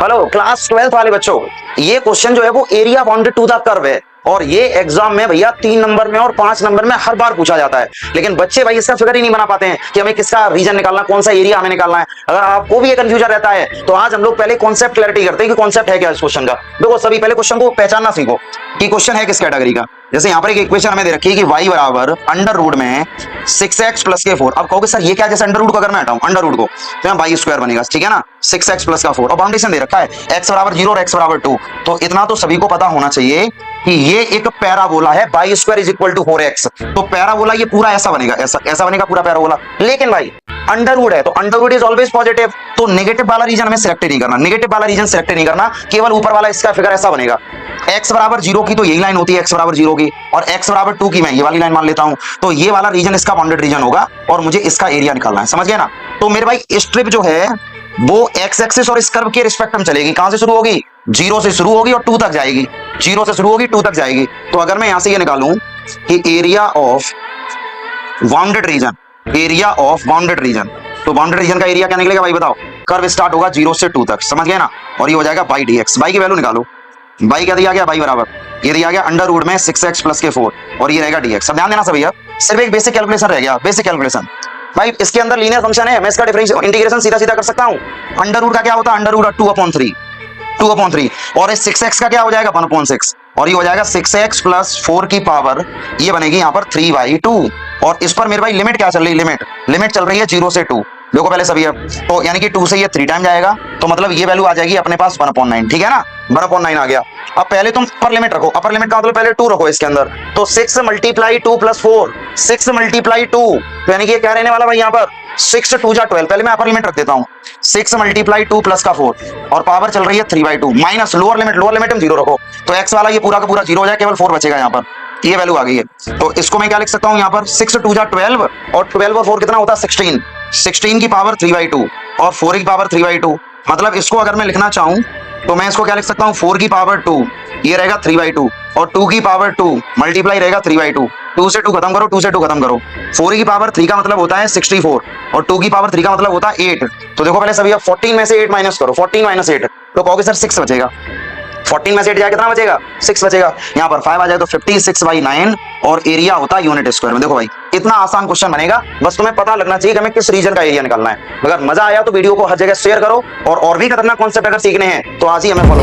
Hello class 12th वाले बच्चों, ये क्वेश्चन जो है वो area bounded to the curve है और ये एग्जाम में भैया 3 नंबर में और 5 नंबर में हर बार पूछा जाता है। लेकिन बच्चे भाई इसका फिगर ही नहीं बना पाते हैं कि हमें किसका रीजन निकालना है, कौन सा एरिया हमें निकालना है। अगर आपको भी ये कंफ्यूजन रहता है तो आज हम लोग पहले कॉन्सेप्ट क्लैरिटी करते हैं कि कॉन्सेप्ट है क्या इस क्वेश्चन का। देखो सभी पहले क्वेश्चन को पहचानना सीखो कि क्वेश्चन है किस कैटेगरी का। जैसे यहाँ पर एक इक्वेशन हमें दे रखी है कि y बराबर अंडर रूट में 6x प्लस के 4। अब कहोगे सर ये क्या, जैसे अंडर रूट को अगर मैं हटाऊं अंडर रूट को तो यहाँ y स्क्वायर बनेगा, ठीक है ना, 6x प्लस का 4 और बाउंडेशन दे रखा है x बराबर 0 और x बराबर 2। तो इतना तो सभी को पता होना चाहिए कि ये एक पैराबोला है, y square is equal to 4x। तो पैराबोला ये पूरा ऐसा बनेगा, ऐसा बनेगा पूरा पैराबोला। लेकिन भाई अंडर रूट है तो under root is always positive, तो नेगेटिव वाला रीजन हमें सिलेक्ट नहीं करना, नेगेटिव वाला रीजन सिलेक्ट नहीं करना, केवल ऊपर वाला इसका फिगर ऐसा बनेगा। x बराबर 0 की तो यही लाइन होती है x बराबर 0 की, और x बराबर 2 की मैं ये वाली लाइन मान लेता हूं। तो ये वाला रीजन इसका बाउंडेड रीजन होगा और मुझे इसका एरिया निकालना है, समझ गए ना। तो मेरे भाई स्ट्रिप जो है वो एक्स एक्सिस और इस कर्व के रिस्पेक्ट में चलेगी। कहां से शुरू होगी? 0 से शुरू होगी और 2 तक जाएगी, 0 से शुरू होगी 2 तक जाएगी। तो अगर मैं यहां से ये निकालूं कि area of bounded reason, area of bounded reason, तो बाउंडेड रीजन का एरिया क्या निकलेगा भाई बताओ? कर्व स्टार्ट होगा 0 से 2 तक, समझ गए ना। और ये हो जाएगा बाई डी एक्स। बाई की वैल्यू निकालो, बाई क्या दिया गया? बाई बराबर ये दिया गया अंडर रूट में 6x प्लस के 4 और ये रहेगा dx। अब ध्यान देना सभी, अब सिर्फ एक बेसिक कैलकुलेशन रह गया, बेसिक कैलकुलेशन। भाई इसके अंदर लीनियर फंक्शन है, मैं इसका डिफरेंशियल इंटीग्रेशन सीधा सीधा कर सकता हूं। अंडर रूट का क्या होता है? अंडर रूट 2/3 और इस 6x का क्या हो जाएगा? 1/6 और ये हो जाएगा 6x प्लस 4 की पावर, ये बनेगी यहाँ पर 3/2। और इस पर मेरे भाई लिमिट क्या चल रही है? लिमिट चल रही है 0 से 2। देखो पहले सभी, अब तो यानी कि 2 से ये 3 टाइम जाएगा, तो मतलब ये वैल्यू आ जाएगी अपने पास 1/9, ठीक है ना, 1/9 आ गया। अब पहले तुम अपर लिमिट रखो, अपर लिमिट का मतलब पहले 2 रखो इसके अंदर, तो 6 × 2 + 4, 6 × 2, तो यानी कि क्या रहने वाला भाई यहाँ पर 6 × 2 = 12। पहले मैं अपर लिमिट रख देता हूँ, 6 × 2 + का 4 और पावर चल रही है 3/2 माइनस लोअर लिमिट हम 0 रखो, तो x वाला ये पूरा का पूरा 0 हो जाए, केवल 4 बचेगा यहाँ पर, ये वैल्यू आ गई है। तो इसको मैं क्या लिख सकता हूँ यहाँ पर? 6 × 2 = 12 और 12 और 4 कितना होता है? 16, 16 की पावर 3/2 और 4 की पावर 3/2। मतलब इसको अगर मैं लिखना चाहूं तो मैं इसको क्या लिख सकता हूं? 4 की पावर 2 ये रहेगा 3/2 और 2 की पावर 2 मल्टीप्लाई रहेगा 3/2। 2 से 2 खत्म करो, 2 से 2 खत्म करो। 4 की पावर 3 का मतलब होता है 64 और 2 की पावर 3 का मतलब होता है 8। तो देखो पहले सभी, अब 14 में से 8 माइनस करो, 14 - 8 तो कहोगे सर 6 बचेगा। 14 में से 8 जाए कितना बचेगा? 6 बचेगा। यहाँ पर 5 आ जाए तो 56/9 और एरिया होता है यूनिट स्क्वायर में। देखो भाई इतना आसान क्वेश्चन बनेगा, बस तुम्हें पता लगना चाहिए कि हमें किस रीजन का एरिया निकालना है। अगर मजा आया तो वीडियो को हर जगह शेयर करो और भी खतरनाक कॉन्सेप्ट अगर सीखने हैं तो आज ही हमें फॉलो